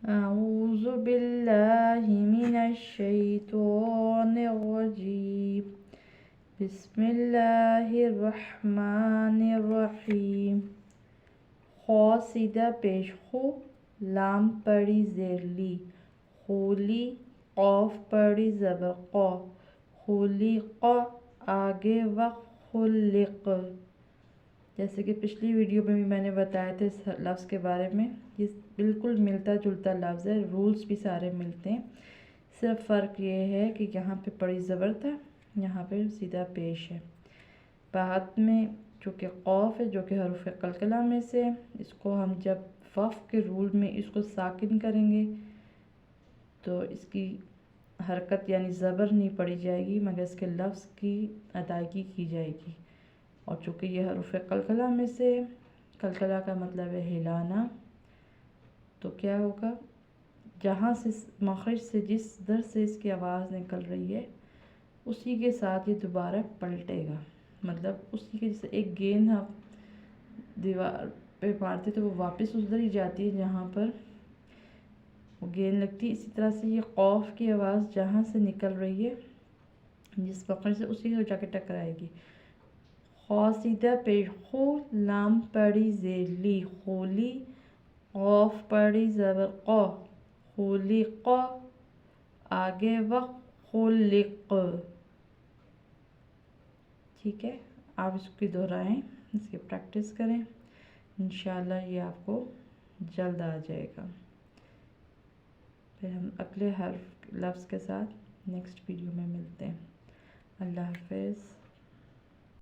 اعوذ باللہ من الشیطان الرجیم بسم اللہ الرحمن الرحیم خو سیدھا پیش خو، لام پڑی زیر لی، خولی، قاف پڑی زبر قو، خلق، آگے وقت خلق۔ جیسے کہ پچھلی ویڈیو میں بھی میں نے بتایا تھا اس لفظ کے بارے میں، یہ بالکل ملتا جلتا لفظ ہے، رولز بھی سارے ملتے ہیں، صرف فرق یہ ہے کہ یہاں پہ پڑی زبر تھا، یہاں پہ سیدھا پیش ہے۔ بعد میں جو کہ قاف ہے، جو کہ حروف قلقلہ میں سے، اس کو ہم جب وقف کے رول میں اس کو ساکن کریں گے تو اس کی حرکت یعنی زبر نہیں پڑی جائے گی، مگر اس کے لفظ کی ادائیگی کی جائے گی۔ اور چونکہ یہ حروف قلقلہ میں سے، قلقلہ کا مطلب ہے ہلانا، تو کیا ہوگا، جہاں سے مخرج سے جس در سے اس کی آواز نکل رہی ہے اسی کے ساتھ یہ دوبارہ پلٹے گا، مطلب اسی کے جیسے ایک گیند آپ دیوار پہ مارتے تو وہ واپس اس در ہی جاتی ہے جہاں پر وہ گیند لگتی ہے، اسی طرح سے یہ قاف کی آواز جہاں سے نکل رہی ہے جس مخرج سے، اسی کو جا کے ٹکرائے گی۔ خو سیدھا پیش خو، لام پڑی زیر لی، خولی، قاف پڑی زبر قو، خلق، آگے وقت خلق۔ ٹھیک ہے، آپ اس کی دہرائیں، اس کی پریکٹس کریں، انشاءاللہ یہ آپ کو جلد آ جائے گا۔ پھر ہم اگلے حرف لفظ کے ساتھ نیکسٹ ویڈیو میں ملتے ہیں۔ اللہ حافظ۔